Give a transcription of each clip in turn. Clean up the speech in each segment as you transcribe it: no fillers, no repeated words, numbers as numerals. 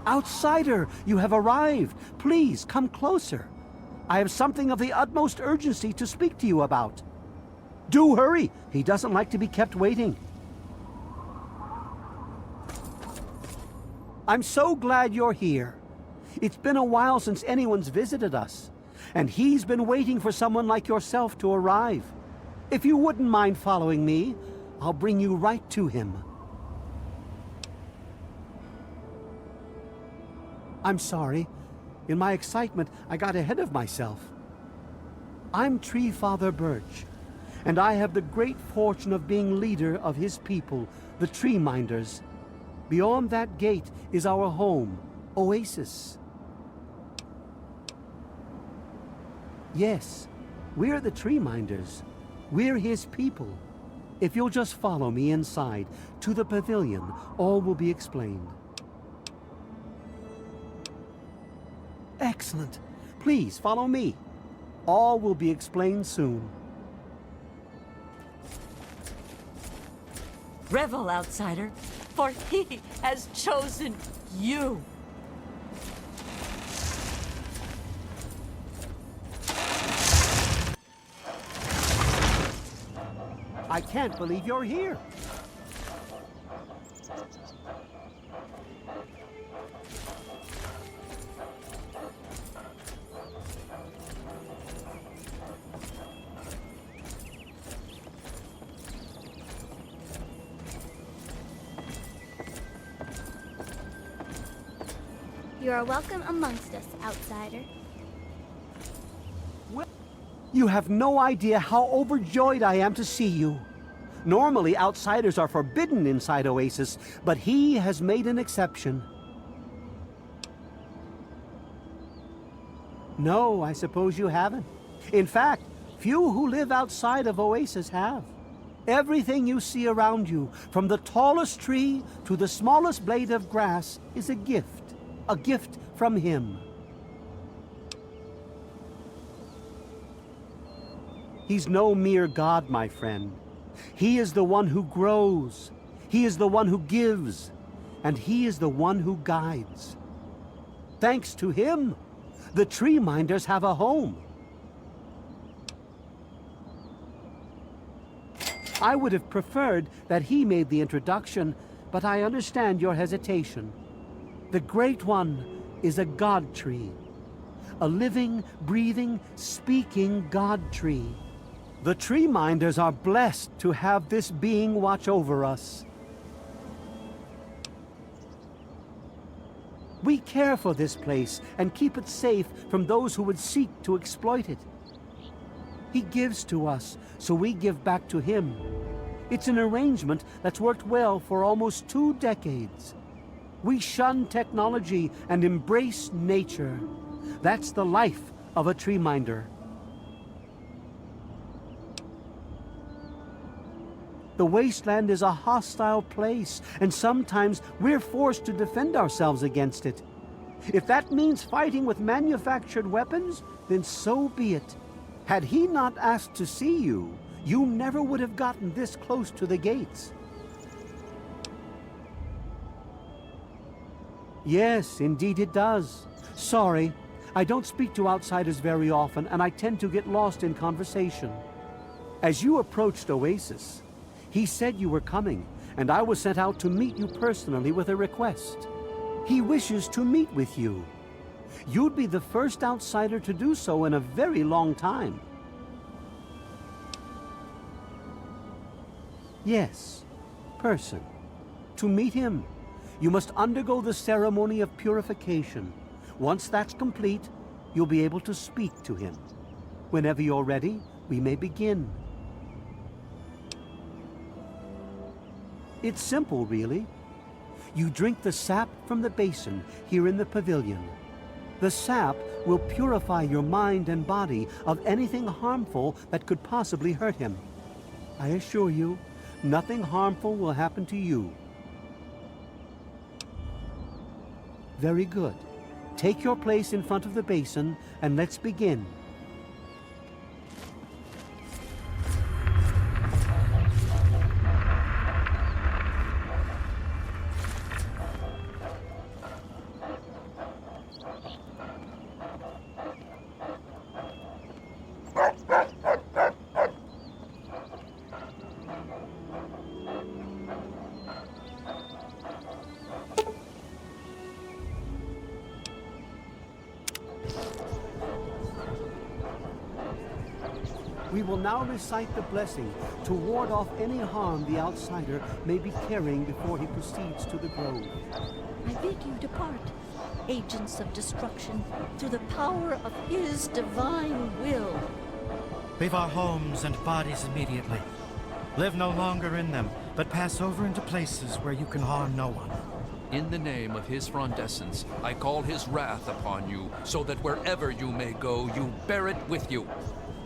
Outsider, you have arrived. Please, come closer. I have something of the utmost urgency to speak to you about. Do hurry. He doesn't like to be kept waiting. I'm so glad you're here. It's been a while since anyone's visited us, and he's been waiting for someone like yourself to arrive. If you wouldn't mind following me, I'll bring you right to him. I'm sorry. In my excitement, I got ahead of myself. I'm Tree Father Birch, and I have the great fortune of being leader of his people, the Tree Minders. Beyond that gate is our home, Oasis. Yes, we're the Tree Minders. We're his people. If you'll just follow me inside, to the pavilion, all will be explained. Excellent. Please follow me. All will be explained soon. Revel, outsider, for he has chosen you. I can't believe you're here. You are welcome amongst us, outsider. Well, you have no idea how overjoyed I am to see you. Normally, outsiders are forbidden inside Oasis, but he has made an exception. No, I suppose you haven't. In fact, few who live outside of Oasis have. Everything you see around you, from the tallest tree to the smallest blade of grass, is a gift from him. He's no mere god, my friend. He is the one who grows. He is the one who gives. And he is the one who guides. Thanks to him, the tree minders have a home. I would have preferred that he made the introduction, but I understand your hesitation. The Great One is a god tree. A living, breathing, speaking god tree. The tree minders are blessed to have this being watch over us. We care for this place and keep it safe from those who would seek to exploit it. He gives to us, so we give back to him. It's an arrangement that's worked well for almost 2 decades. We shun technology and embrace nature. That's the life of a tree minder. The wasteland is a hostile place, and sometimes we're forced to defend ourselves against it. If that means fighting with manufactured weapons, then so be it. Had he not asked to see you, you never would have gotten this close to the gates. Yes, indeed it does. Sorry, I don't speak to outsiders very often, and I tend to get lost in conversation. As you approached Oasis, he said you were coming, and I was sent out to meet you personally with a request. He wishes to meet with you. You'd be the first outsider to do so in a very long time. Yes, person. To meet him, you must undergo the ceremony of purification. Once that's complete, you'll be able to speak to him. Whenever you're ready, we may begin. It's simple, really. You drink the sap from the basin here in the pavilion. The sap will purify your mind and body of anything harmful that could possibly hurt him. I assure you, nothing harmful will happen to you. Very good. Take your place in front of the basin, and let's begin. We will now recite the blessing to ward off any harm the outsider may be carrying before he proceeds to the grove. I bid you depart, agents of destruction, through the power of his divine will. Leave our homes and bodies immediately. Live no longer in them, but pass over into places where you can harm no one. In the name of his frondescence, I call his wrath upon you, so that wherever you may go, you bear it with you.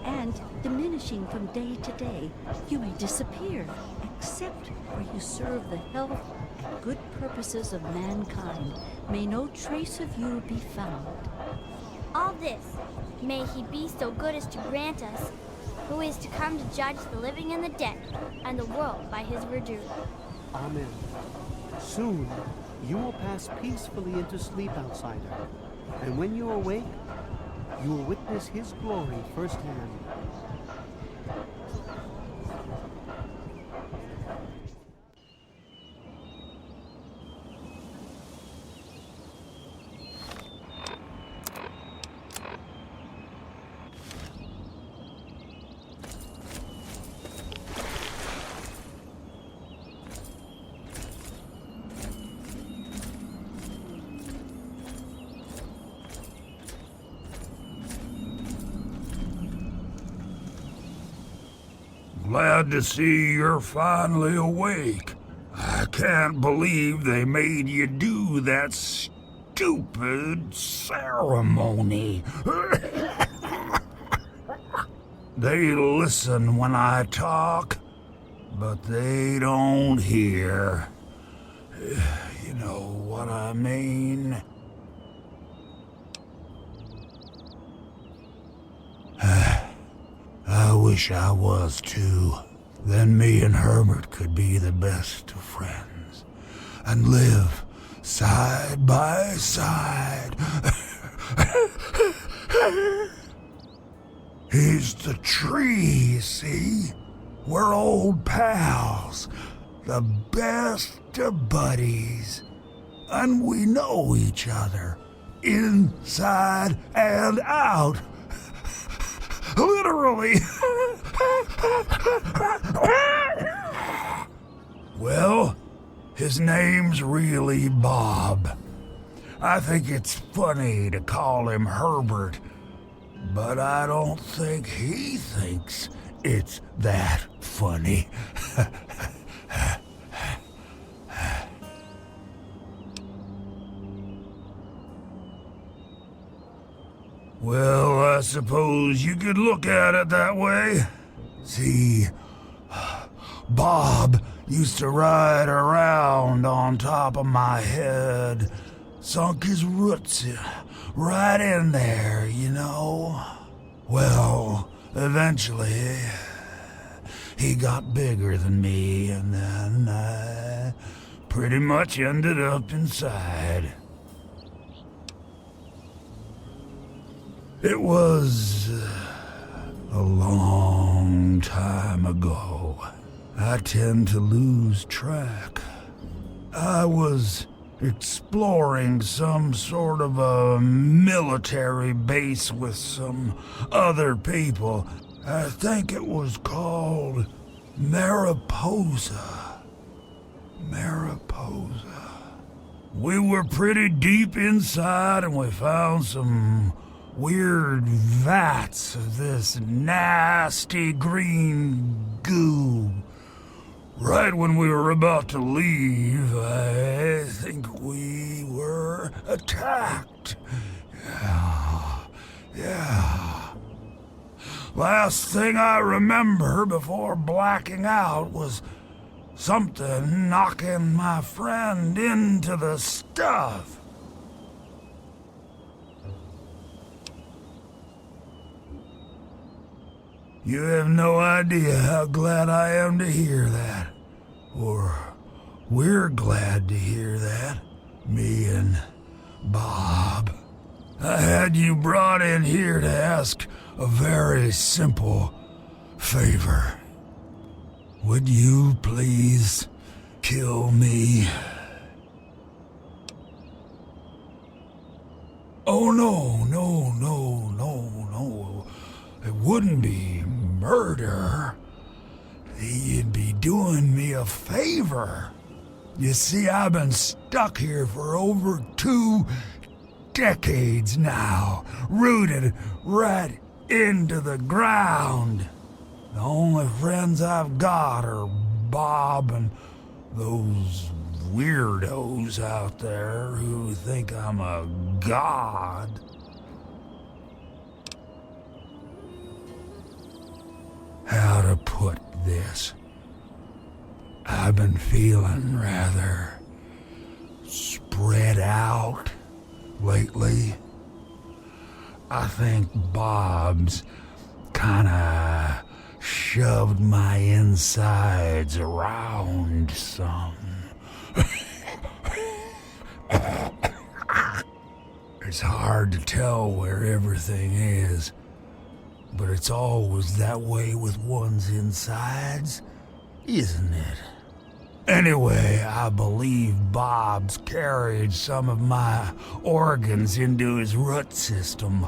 And, diminishing from day to day, you may disappear, except where you serve the health and good purposes of mankind. May no trace of you be found. All this, may he be so good as to grant us, who is to come to judge the living and the dead, and the world by his verdure. Amen. Soon, you will pass peacefully into sleep, outsider. And when you awake, you will witness his glory firsthand. Glad to see you're finally awake. I can't believe they made you do that stupid ceremony. They listen when I talk. but they don't hear. You know what I mean? I wish I was too. Then me and Herbert could be the best of friends and live side by side. He's the tree, see? We're old pals, the best of buddies, and we know each other inside and out. Literally. Well, his name's really Bob. I think it's funny to call him Herbert, but I don't think he thinks it's that funny. Well, I suppose you could look at it that way. See, Bob used to ride around on top of my head, sunk his roots right in there, you know. Well, eventually, he got bigger than me, and then I pretty much ended up inside. It was a long time ago. I tend to lose track. I was exploring some sort of a military base with some other people. I think it was called Mariposa. Mariposa. We were pretty deep inside and we found some weird vats of this nasty green goo. Right when we were about to leave, I think we were attacked. Yeah. Last thing I remember before blacking out was something knocking my friend into the stuff. You have no idea how glad I am to hear that. Or we're glad to hear that, me and Bob. I had you brought in here to ask a very simple favor. Would you please kill me? Oh, no. It wouldn't be murder. You'd be doing me a favor. You see, I've been stuck here for over 2 decades now, rooted right into the ground. The only friends I've got are Bob and those weirdos out there who think I'm a god. How to put this? I've been feeling rather spread out lately. I think Bob's kinda shoved my insides around some. It's hard to tell where everything is, but it's always that way with one's insides, isn't it? Anyway, I believe Bob's carried some of my organs into his root system.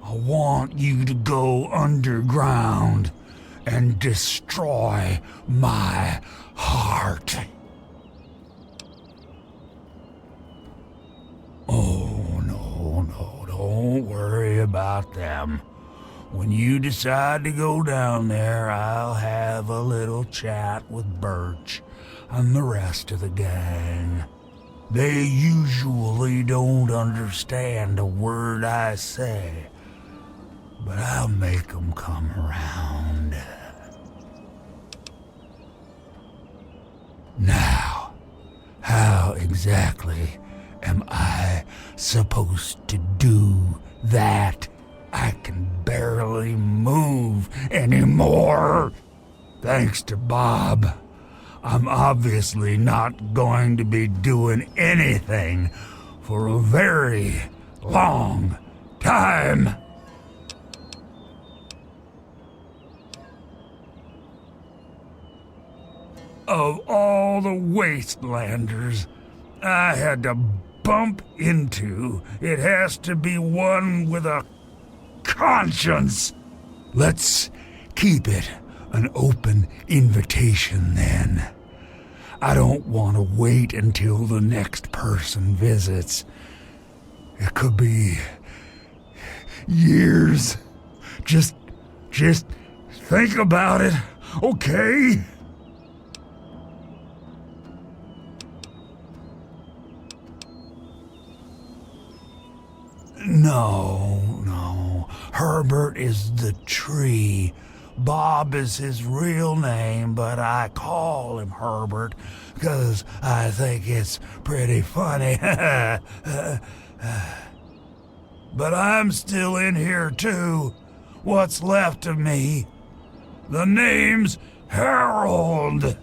I want you to go underground and destroy my heart. Oh, no, don't worry about them. When you decide to go down there, I'll have a little chat with Birch and the rest of the gang. They usually don't understand a word I say, but I'll make them come around. How exactly am I supposed to do that? I can barely move anymore. Thanks to Bob, I'm obviously not going to be doing anything for a very long time. Of all the wastelanders I had to bump into, it has to be one with a conscience. Let's keep it an open invitation then. I don't want to wait until the next person visits. It could be years. Just think about it, okay? No. Herbert is the tree. Bob is his real name, but I call him Herbert because I think it's pretty funny. But I'm still in here too. What's left of me? The name's Harold.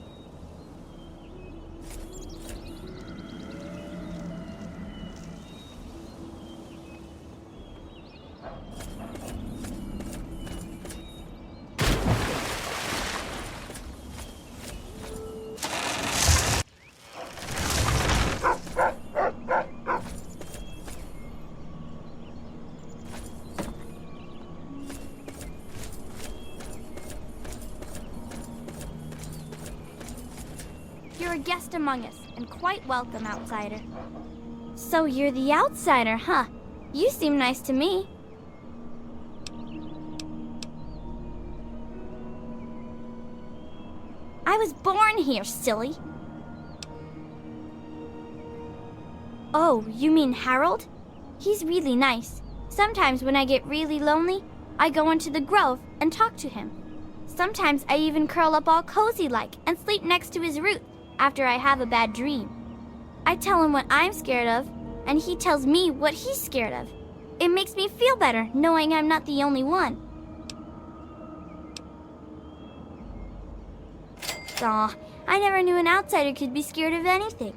You're a guest among us, and quite welcome, outsider. So you're the outsider, huh? You seem nice to me. I was born here, silly. Oh, you mean Harold? He's really nice. Sometimes when I get really lonely, I go into the grove and talk to him. Sometimes I even curl up all cozy-like and sleep next to his roots after I have a bad dream. I tell him what I'm scared of, and he tells me what he's scared of. It makes me feel better knowing I'm not the only one. Aw, I never knew an outsider could be scared of anything.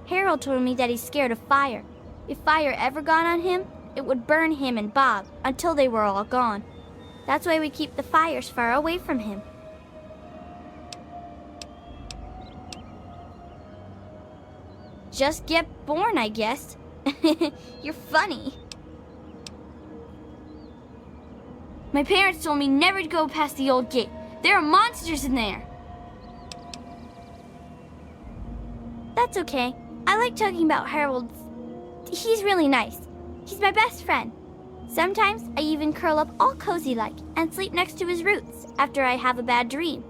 Harold told me that he's scared of fire. If fire ever got on him, it would burn him and Bob until they were all gone. That's why we keep the fires far away from him. Just get born, I guess. You're funny. My parents told me never to go past the old gate. There are monsters in there. That's okay. I like talking about Harold. He's really nice. He's my best friend. Sometimes I even curl up all cozy-like and sleep next to his roots after I have a bad dream.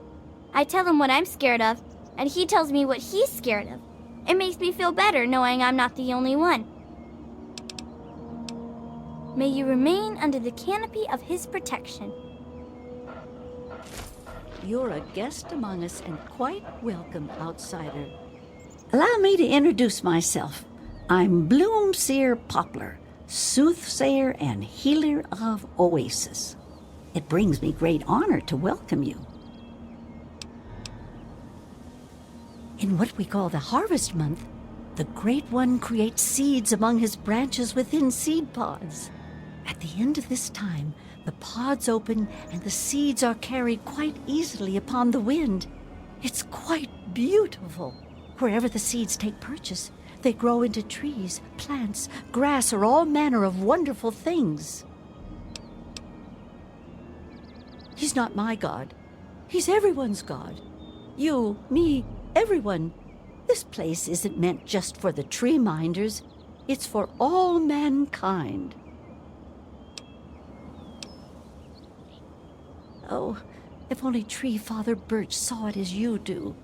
I tell him what I'm scared of, and he tells me what he's scared of. It makes me feel better knowing I'm not the only one. May you remain under the canopy of his protection. You're a guest among us and quite welcome, outsider. Allow me to introduce myself. I'm Bloomseer Poplar, soothsayer and healer of Oasis. It brings me great honor to welcome you. In what we call the Harvest Month, the Great One creates seeds among his branches within seed pods. At the end of this time, the pods open and the seeds are carried quite easily upon the wind. It's quite beautiful. Wherever the seeds take purchase, they grow into trees, plants, grass, or all manner of wonderful things. He's not my God. He's everyone's God. You, me, everyone. This place isn't meant just for the tree minders. It's for all mankind. Oh, if only Tree Father Birch saw it as you do.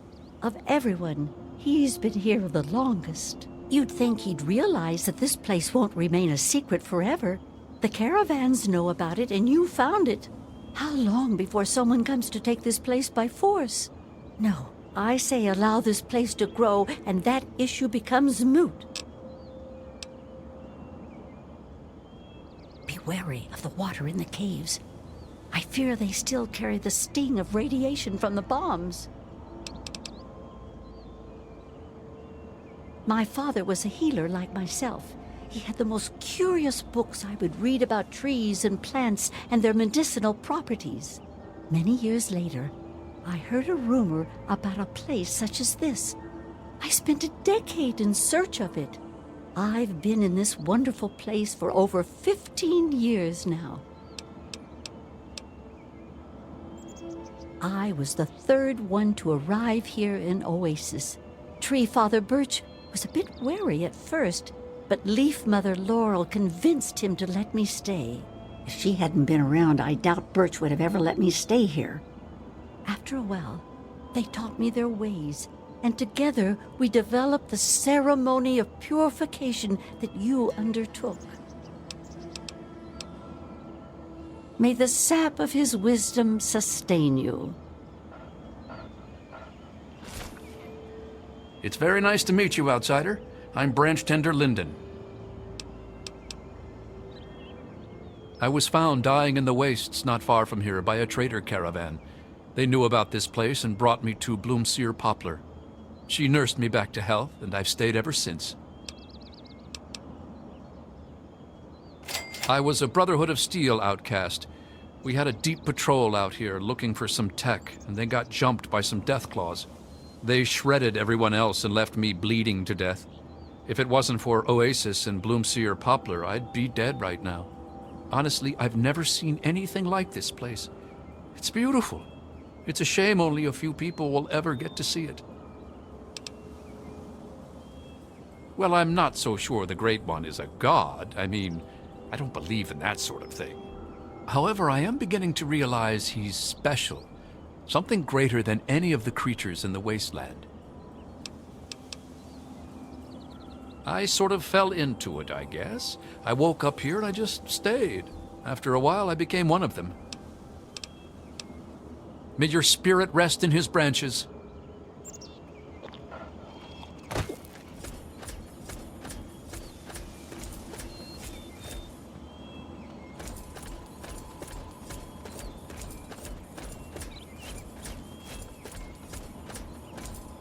Of everyone, he's been here the longest. You'd think he'd realize that this place won't remain a secret forever. The caravans know about it, and you found it. How long before someone comes to take this place by force? No, I say allow this place to grow, and that issue becomes moot. Be wary of the water in the caves. I fear they still carry the sting of radiation from the bombs. My father was a healer like myself. He had the most curious books I would read about trees and plants and their medicinal properties. Many years later, I heard a rumor about a place such as this. I spent a decade in search of it. I've been in this wonderful place for over 15 years now. I was the third one to arrive here in Oasis. Tree Father Birch was a bit wary at first, but Leaf Mother Laurel convinced him to let me stay. If she hadn't been around, I doubt Birch would have ever let me stay here. After a while, they taught me their ways, and together we developed the ceremony of purification that you undertook. May the sap of his wisdom sustain you. It's very nice to meet you, outsider. I'm Branch Tender Linden. I was found dying in the wastes not far from here by a trader caravan. They knew about this place and brought me to Bloomseer Poplar. She nursed me back to health, and I've stayed ever since. I was a Brotherhood of Steel outcast. We had a deep patrol out here looking for some tech, and they got jumped by some Deathclaws. They shredded everyone else and left me bleeding to death. If it wasn't for Oasis and Bloomseer Poplar, I'd be dead right now. Honestly, I've never seen anything like this place. It's beautiful. It's a shame only a few people will ever get to see it. Well, I'm not so sure the Great One is a god. I mean, I don't believe in that sort of thing. However, I am beginning to realize he's special. Something greater than any of the creatures in the wasteland. I sort of fell into it, I guess. I woke up here and I just stayed. After a while, I became one of them. May your spirit rest in his branches.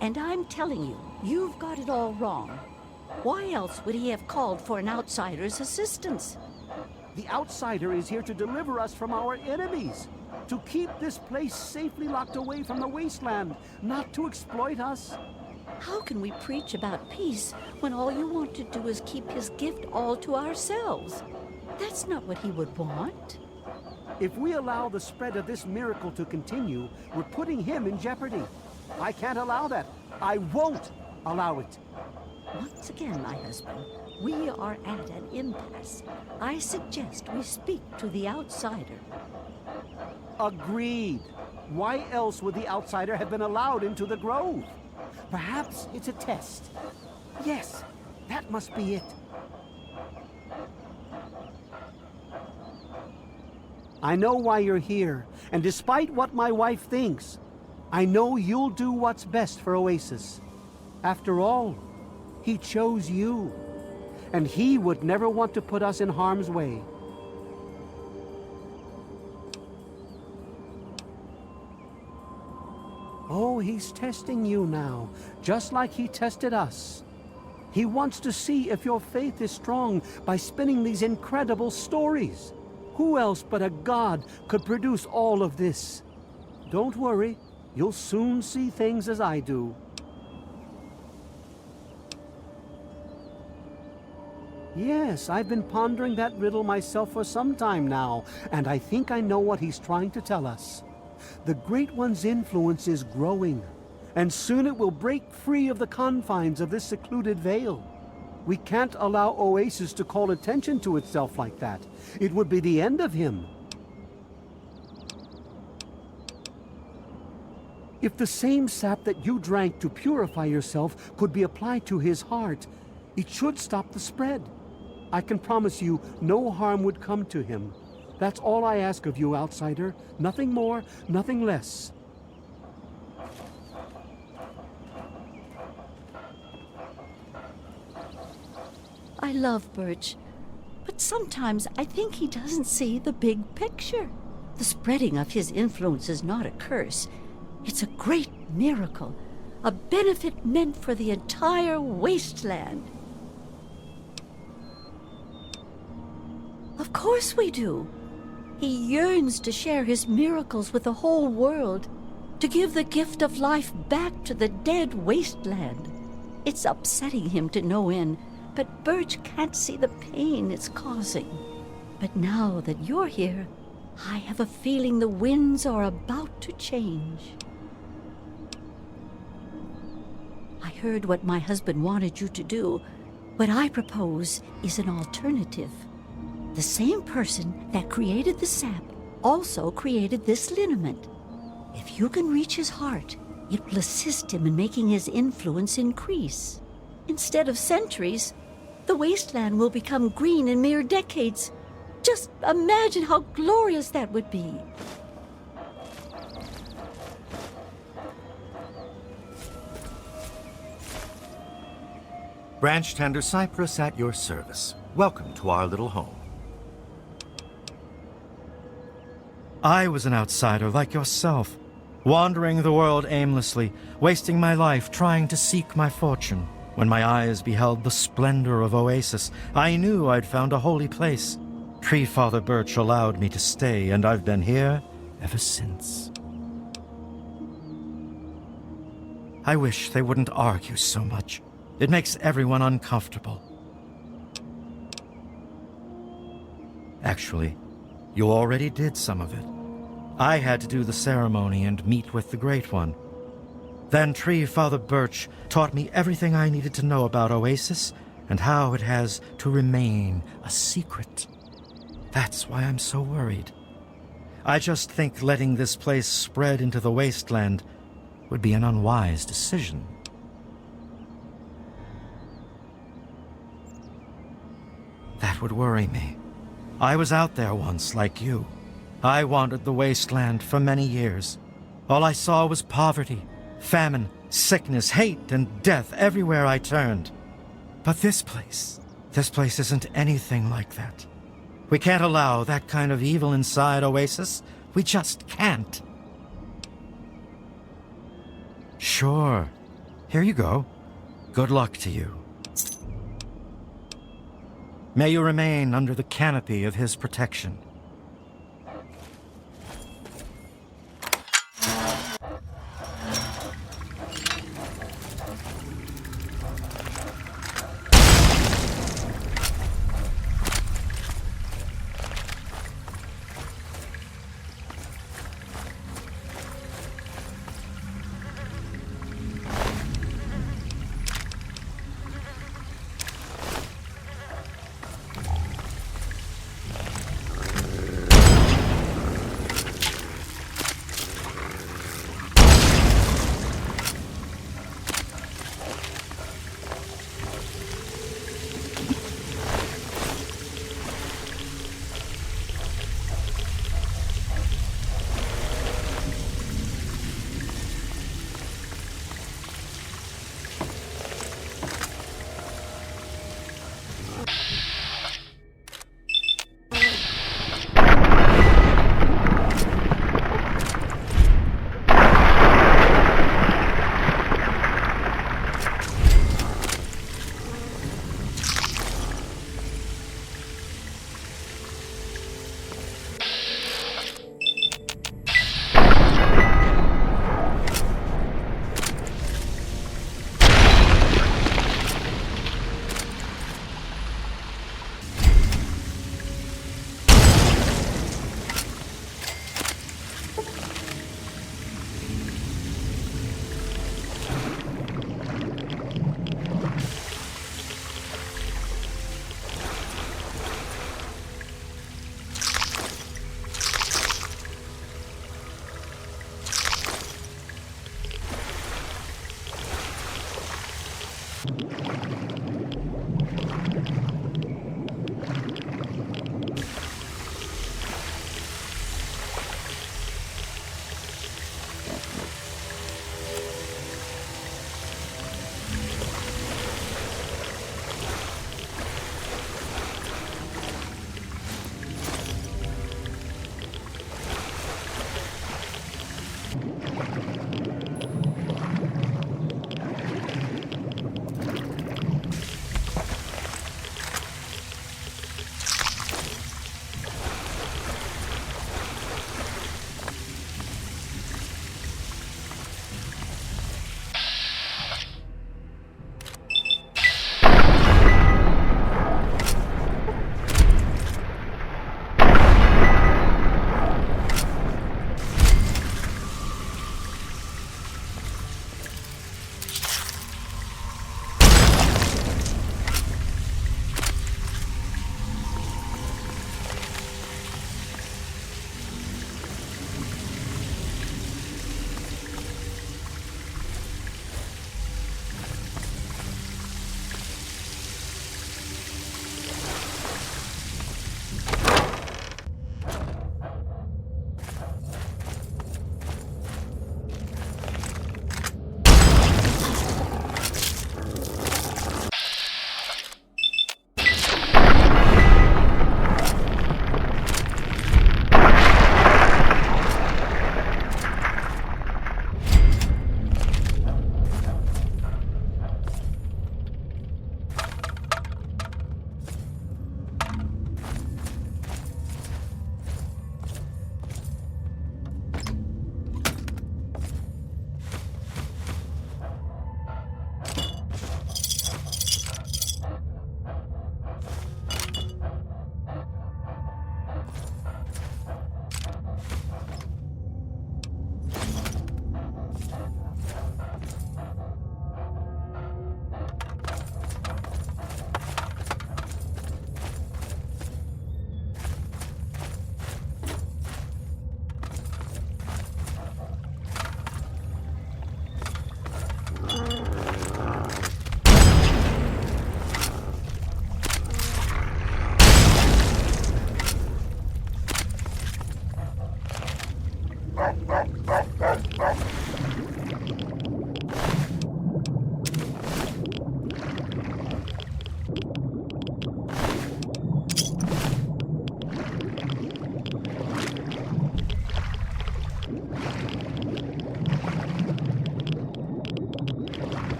And I'm telling you, you've got it all wrong. Why else would he have called for an outsider's assistance? The outsider is here to deliver us from our enemies, to keep this place safely locked away from the wasteland, not to exploit us. How can we preach about peace when all you want to do is keep his gift all to ourselves? That's not what he would want. If we allow the spread of this miracle to continue, we're putting him in jeopardy. I can't allow that. I won't allow it. Once again, my husband, we are at an impasse. I suggest we speak to the outsider. Agreed. Why else would the outsider have been allowed into the grove? Perhaps it's a test. Yes, that must be it. I know why you're here, and despite what my wife thinks, I know you'll do what's best for Oasis. After all, he chose you, and he would never want to put us in harm's way. Oh, he's testing you now, just like he tested us. He wants to see if your faith is strong by spinning these incredible stories. Who else but a god could produce all of this? Don't worry, you'll soon see things as I do. Yes, I've been pondering that riddle myself for some time now, and I think I know what he's trying to tell us. The Great One's influence is growing, and soon it will break free of the confines of this secluded vale. We can't allow Oasis to call attention to itself like that. It would be the end of him. If the same sap that you drank to purify yourself could be applied to his heart, it should stop the spread. I can promise you no harm would come to him. That's all I ask of you, outsider. Nothing more, nothing less. love Birch, but sometimes I think he doesn't see the big picture. The spreading of his influence is not a curse. It's a great miracle, a benefit meant for the entire wasteland. Of course we do. He yearns to share his miracles with the whole world, to give the gift of life back to the dead wasteland. It's upsetting him to no end, but Birch can't see the pain it's causing. But now that you're here, I have a feeling the winds are about to change. I heard what my husband wanted you to do. What I propose is an alternative. The same person that created the sap also created this liniment. If you can reach his heart, it will assist him in making his influence increase. Instead of centuries, the wasteland will become green in mere decades. Just imagine how glorious that would be. Branch Tender Cypress at your service. Welcome to our little home. I was an outsider like yourself, wandering the world aimlessly, wasting my life trying to seek my fortune. When my eyes beheld the splendor of Oasis, I knew I'd found a holy place. Tree Father Birch allowed me to stay, and I've been here ever since. I wish they wouldn't argue so much. It makes everyone uncomfortable. Actually, you already did some of it. I had to do the ceremony and meet with the Great One. Then Tree Father Birch taught me everything I needed to know about Oasis and how it has to remain a secret. That's why I'm so worried. I just think letting this place spread into the wasteland would be an unwise decision. That would worry me. I was out there once, like you. I wandered the wasteland for many years. All I saw was poverty, famine, sickness, hate, and death everywhere I turned. But this place isn't anything like that. We can't allow that kind of evil inside Oasis. We just can't. Sure. Here you go. Good luck to you. May you remain under the canopy of his protection.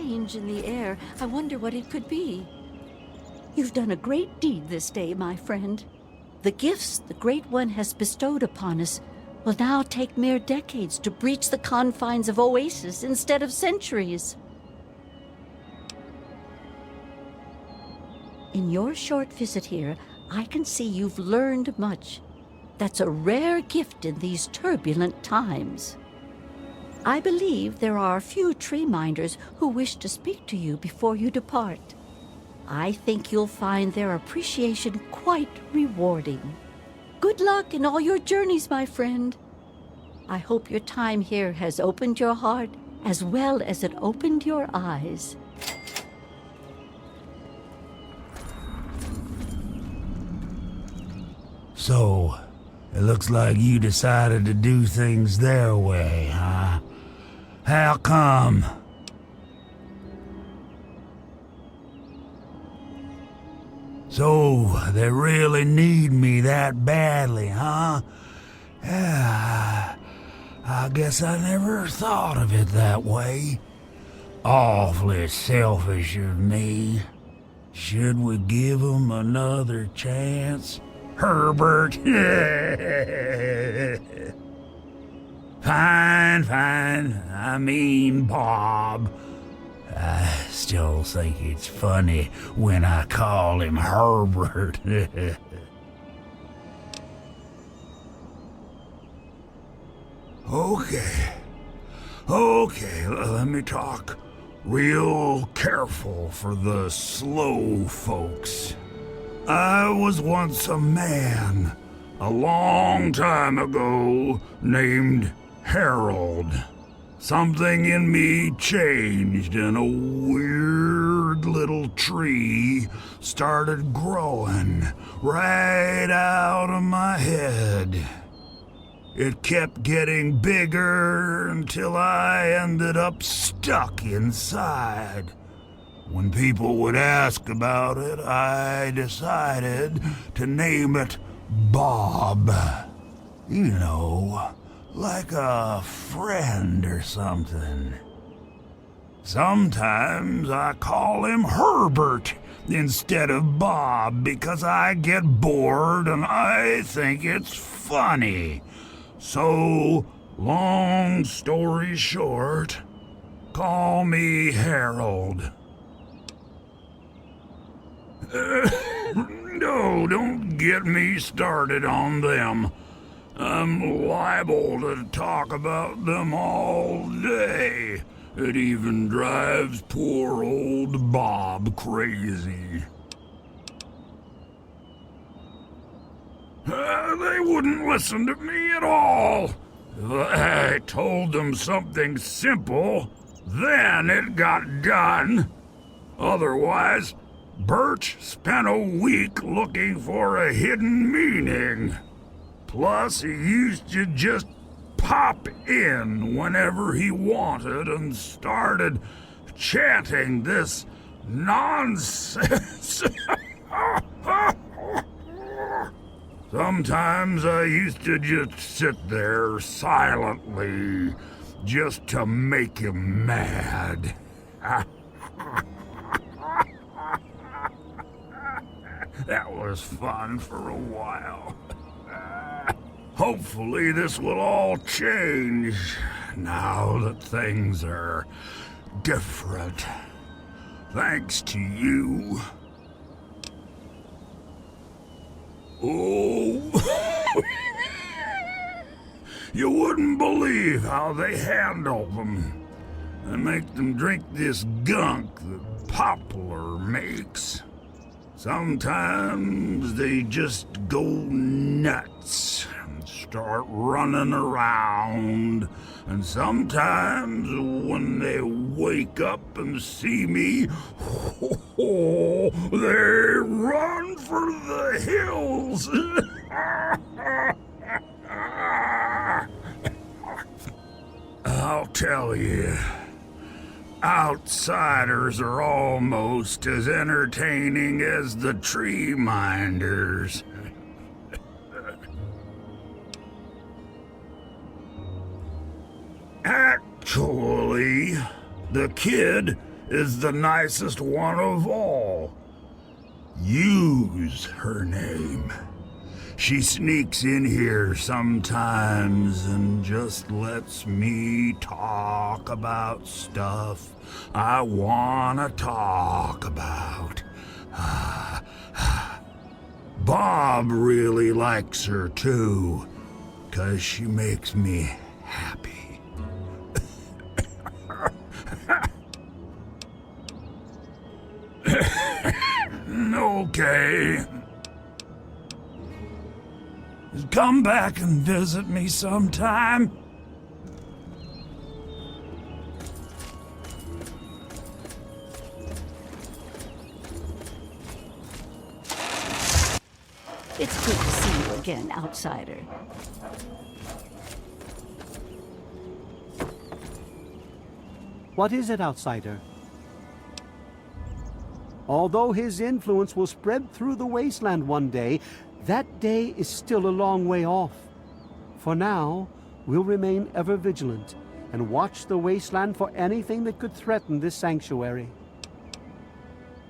strange in the air. I wonder what it could be. You've done a great deed this day, my friend. The gifts the Great One has bestowed upon us will now take mere decades to breach the confines of Oasis instead of centuries. In your short visit here, I can see you've learned much. That's a rare gift in these turbulent times. I believe there are a few tree minders who wish to speak to you before you depart. I think you'll find their appreciation quite rewarding. Good luck in all your journeys, my friend. I hope your time here has opened your heart as well as it opened your eyes. So, it looks like you decided to do things their way, huh? How come? So, they really need me that badly, huh? Yeah, I guess I never thought of it that way. Awfully selfish of me. Should we give 'em another chance? Herbert. Fine. I mean, Bob. I still think it's funny when I call him Herbert. Okay, let me talk real careful for the slow folks. I was once a man, a long time ago, named Harold. Something in me changed and a weird little tree started growing right out of my head. It kept getting bigger until I ended up stuck inside. When people would ask about it, I decided to name it Bob. You know, like a friend or something. Sometimes I call him Herbert instead of Bob because I get bored and I think it's funny. So, long story short, call me Harold. No, don't get me started on them. I'm liable to talk about them all day. It even drives poor old Bob crazy. They wouldn't listen to me at all. If I told them something simple, then it got done. Otherwise, Birch spent a week looking for a hidden meaning. Plus, he used to just pop in whenever he wanted and started chanting this nonsense. Sometimes I used to just sit there silently just to make him mad. That was fun for a while. Hopefully this will all change now that things are different. Thanks to you. Oh, you wouldn't believe how they handle them. They make them drink this gunk that Poplar makes. Sometimes they just go nuts and start running around. And sometimes when they wake up and see me, they run for the hills. I'll tell you, outsiders are almost as entertaining as the tree minders. Actually, the kid is the nicest one of all. Use her name. She sneaks in here sometimes and just lets me talk about stuff I wanna talk about. Bob really likes her too, 'cause she makes me happy. Okay. Come back and visit me sometime. It's good to see you again, outsider. What is it, outsider? Although his influence will spread through the wasteland one day, that day is still a long way off. For now, we'll remain ever vigilant and watch the wasteland for anything that could threaten this sanctuary.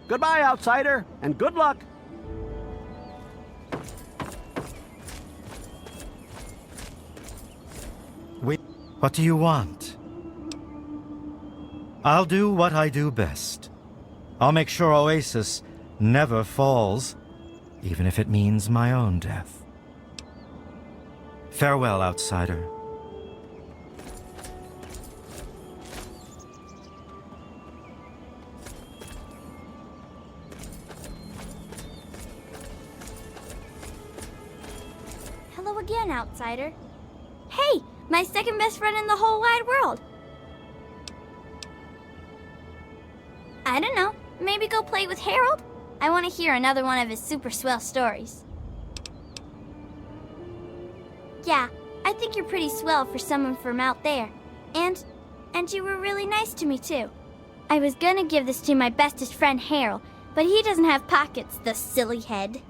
Goodbye, outsider, and good luck! What do you want? I'll do what I do best. I'll make sure Oasis never falls, even if it means my own death. Farewell, outsider. Hello again, outsider. Hey, my second best friend in the whole wide world. I don't know. Maybe go play with Harold? I want to hear another one of his super swell stories. Yeah, I think you're pretty swell for someone from out there. And you were really nice to me too. I was gonna give this to my bestest friend Harold, but he doesn't have pockets, the silly head.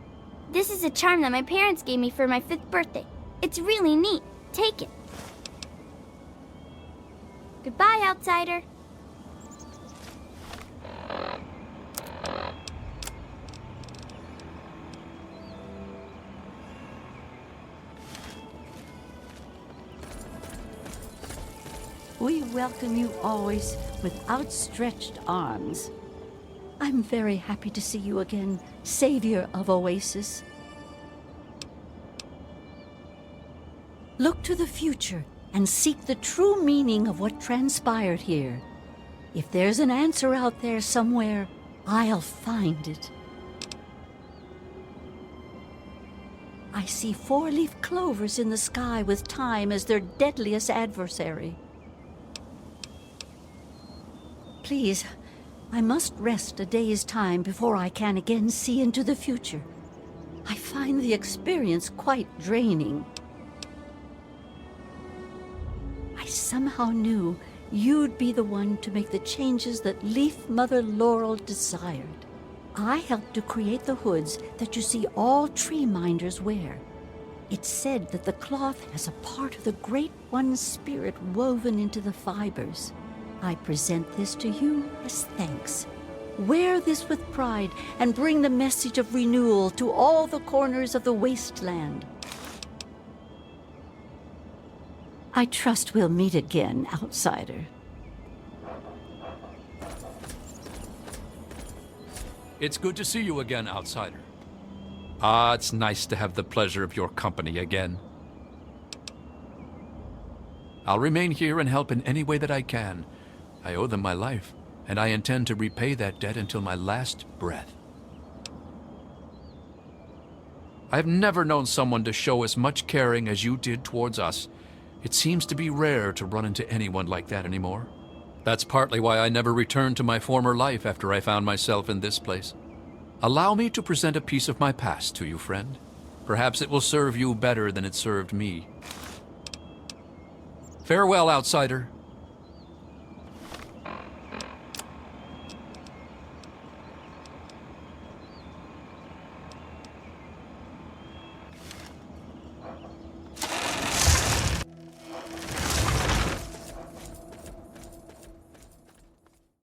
This is a charm that my parents gave me for my 5th birthday. It's really neat. Take it. Goodbye, outsider. We welcome you always with outstretched arms. I'm very happy to see you again, savior of Oasis. Look to the future and seek the true meaning of what transpired here. If there's an answer out there somewhere, I'll find it. I see 4-leaf clovers in the sky with time as their deadliest adversary. Please, I must rest a day's time before I can again see into the future. I find the experience quite draining. I somehow knew you'd be the one to make the changes that Leaf Mother Laurel desired. I helped to create the hoods that you see all tree minders wear. It's said that the cloth has a part of the Great One's spirit woven into the fibers. I present this to you as thanks. Wear this with pride and bring the message of renewal to all the corners of the wasteland. I trust we'll meet again, outsider. It's good to see you again, outsider. Ah, it's nice to have the pleasure of your company again. I'll remain here and help in any way that I can. I owe them my life, and I intend to repay that debt until my last breath. I've never known someone to show as much caring as you did towards us. It seems to be rare to run into anyone like that anymore. That's partly why I never returned to my former life after I found myself in this place. Allow me to present a piece of my past to you, friend. Perhaps it will serve you better than it served me. Farewell, outsider.